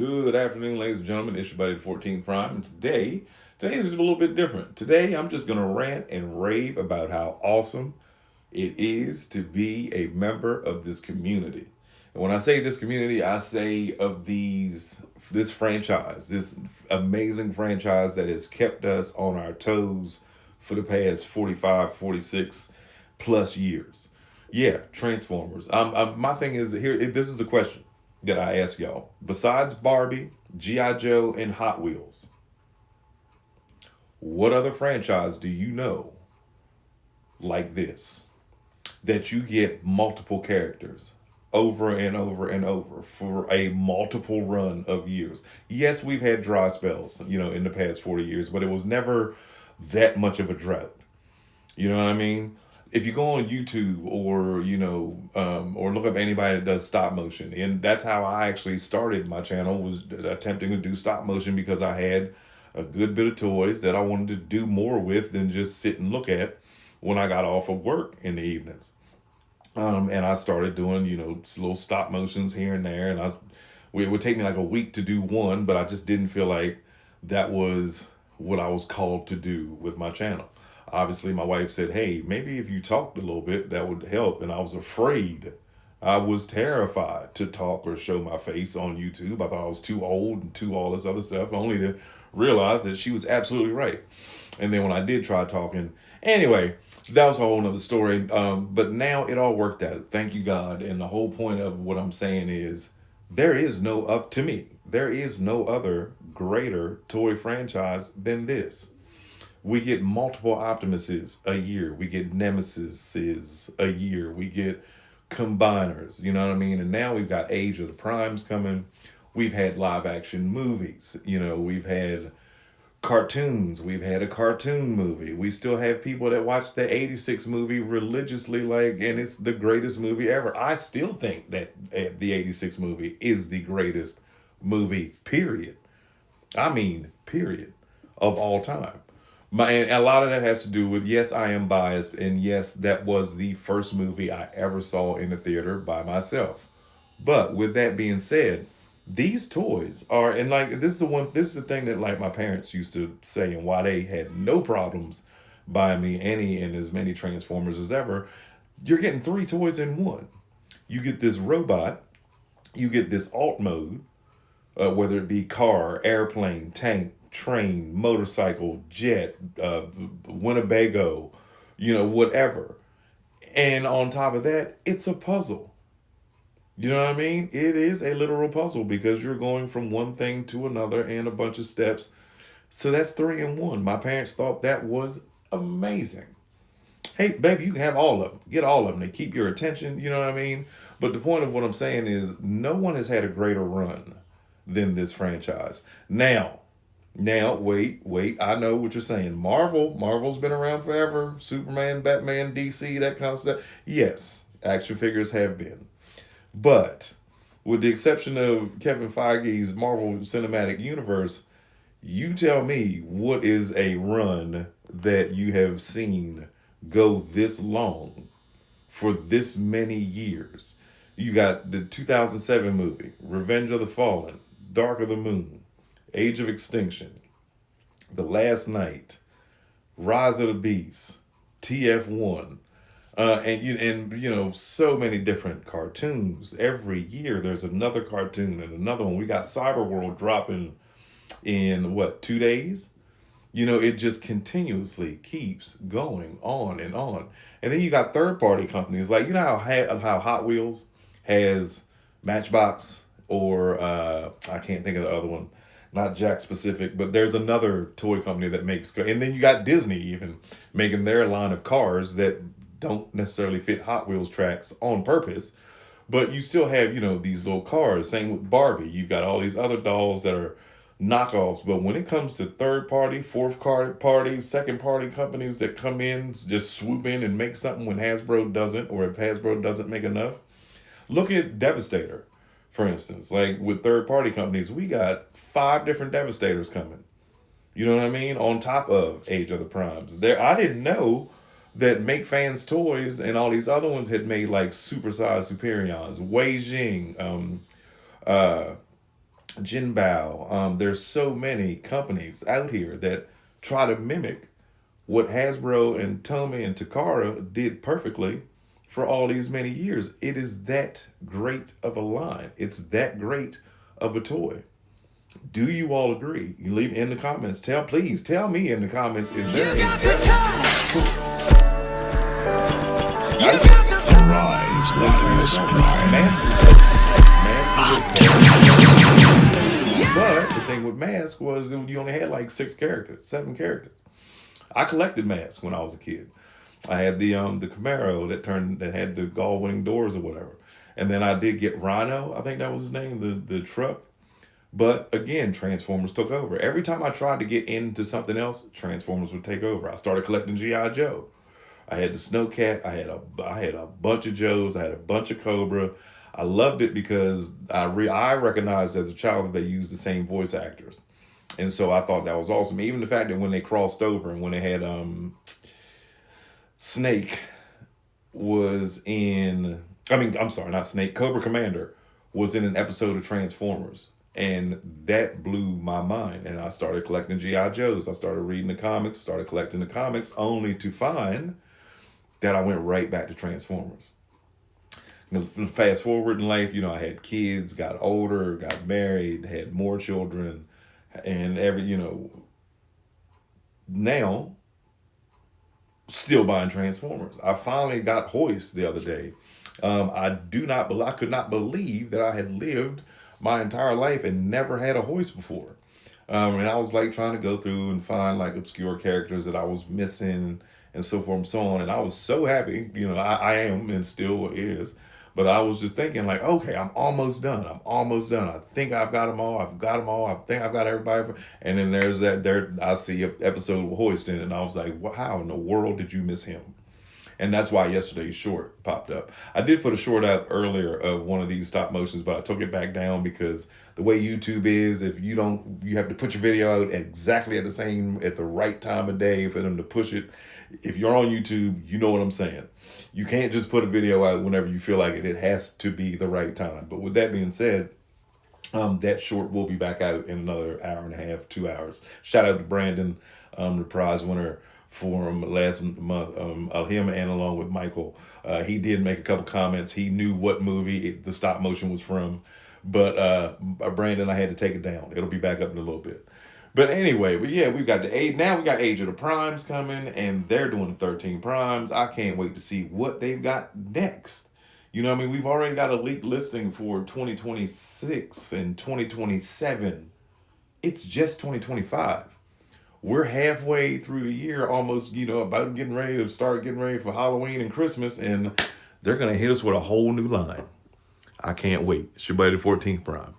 Good afternoon, ladies and gentlemen. It's your buddy, the 14th Prime, and today is just a little bit different. Today, I'm just gonna rant and rave about how awesome it is to be a member of this community. And when I say this community, I say of this franchise, this amazing franchise that has kept us on our toes for the past 45, 46 plus years. Yeah, Transformers. My thing is here. This is the question that I ask y'all. Besides Barbie, GI Joe, and Hot Wheels, what other franchise do you know like this that you get multiple characters over and over and over for a multiple run of years? Yes, we've had dry spells, in the past 40 years, but it was never that much of a drought. You know what I mean? If you go on YouTube or or look up anybody that does stop motion, and that's how I actually started my channel, was attempting to do stop motion because I had a good bit of toys that I wanted to do more with than just sit and look at when I got off of work in the evenings. And I started doing little stop motions here and there, and it would take me like a week to do one, but I just didn't feel like that was what I was called to do with my channel. Obviously, my wife said, hey, maybe if you talked a little bit, that would help. And I was afraid. I was terrified to talk or show my face on YouTube. I thought I was too old and too all this other stuff, only to realize that she was absolutely right. And then when I did try talking, anyway, that was a whole nother story. But now it all worked out. Thank you, God. And the whole point of what I'm saying is to me, there is no other greater toy franchise than this. We get multiple Optimuses a year. We get Nemesises a year. We get combiners, you know what I mean? And now we've got Age of the Primes coming. We've had live action movies. We've had cartoons. We've had a cartoon movie. We still have people that watch the 86 movie religiously, and it's the greatest movie ever. I still think that the 86 movie is the greatest movie, period. I mean, period, of all time. And a lot of that has to do with, yes, I am biased, and yes, that was the first movie I ever saw in the theater by myself. But with that being said, these toys are, and this is the thing that my parents used to say, and why they had no problems buying me any and as many Transformers as ever. You're getting three toys in one. You get this robot, you get this alt mode, whether it be car, airplane, tank, train, motorcycle, jet, Winnebago, whatever. And on top of that, it's a puzzle. You know what I mean? It is a literal puzzle because you're going from one thing to another and a bunch of steps. So that's three in one. My parents thought that was amazing. Hey, baby, you can have all of them. Get all of them. They keep your attention. You know what I mean? But the point of what I'm saying is no one has had a greater run than this franchise. Now, wait. I know what you're saying. Marvel's been around forever. Superman, Batman, DC, that kind of stuff. Yes, action figures have been. But with the exception of Kevin Feige's Marvel Cinematic Universe, you tell me what is a run that you have seen go this long for this many years. You got the 2007 movie, Revenge of the Fallen, Dark of the Moon, Age of Extinction, The Last Night, Rise of the Beast, TF1, and so many different cartoons. Every year there's another cartoon and another one. We got Cyberworld dropping in 2 days. It just continuously keeps going on and on. And then you got third party companies like how Hot Wheels has Matchbox, or I can't think of the other one, not Jack specific, but there's another toy company that makes, and then you got Disney even making their line of cars that don't necessarily fit Hot Wheels tracks on purpose, but you still have, these little cars. Same with Barbie. You've got all these other dolls that are knockoffs. But when it comes to third party, fourth party, second party companies that come in, just swoop in and make something when Hasbro doesn't, or if Hasbro doesn't make enough. Look at Devastator, for instance. Like with third party companies, we got 5 different Devastators coming. You know what I mean? On top of Age of the Primes. I didn't know that Make Fans Toys and all these other ones had made like supersized Superions. Wei Jing, Jinbao. There's so many companies out here that try to mimic what Hasbro and Tomy and Takara did perfectly for all these many years. It is that great of a line. It's that great of a toy. Do you all agree? You leave in the comments. Please tell me in the comments, is there a better Arise, Latimus Prime. But the thing with Mask was that you only had like 7 characters. I collected Mask when I was a kid. I had the Camaro that had the gull wing doors or whatever. And then I did get Rhino, I think that was his name, the truck. But again, Transformers took over. Every time I tried to get into something else, Transformers would take over. I started collecting G.I. Joe. I had the Snowcat. I had a bunch of Joes. I had a bunch of Cobra. I loved it because I recognized as a child that they used the same voice actors. And so I thought that was awesome. Even the fact that when they crossed over and when they had Snake was in, I'm sorry, not Snake, Cobra Commander was in an episode of Transformers. And that blew my mind. And I started collecting G.I. Joes. I started reading the comics, started collecting the comics, only to find that I went right back to Transformers. Fast forward in life, I had kids, got older, got married, had more children, and now still buying Transformers. I finally got Hoist the other day. I could not believe that I had lived my entire life and never had a Hoist before. And I was like trying to go through and find like obscure characters that I was missing and so forth and so on. And I was so happy, I am and still is. But I was just thinking like, okay, I'm almost done. I think I've got them all. I think I've got everybody. And then I see an episode of Hoist in it. And I was like, well, how in the world did you miss him? And that's why yesterday's short popped up. I did put a short out earlier of one of these stop motions, but I took it back down because the way YouTube is, if you have to put your video out exactly at the right time of day for them to push it. If you're on YouTube, you know what I'm saying. You can't just put a video out whenever you feel like it. It has to be the right time. But with that being said, that short will be back out in another hour and a half, 2 hours. Shout out to Brandon, the prize winner for last month. Him and along with Michael. He did make a couple comments. He knew what movie the stop motion was from. But Brandon, I had to take it down. It'll be back up in a little bit. But anyway, we've got now we got Age of the Primes coming, and they're doing 13 Primes. I can't wait to see what they've got next. We've already got a leaked listing for 2026 and 2027. It's just 2025. We're halfway through the year, almost, about getting ready for Halloween and Christmas, and they're going to hit us with a whole new line. I can't wait. It's your buddy, the 14th Prime.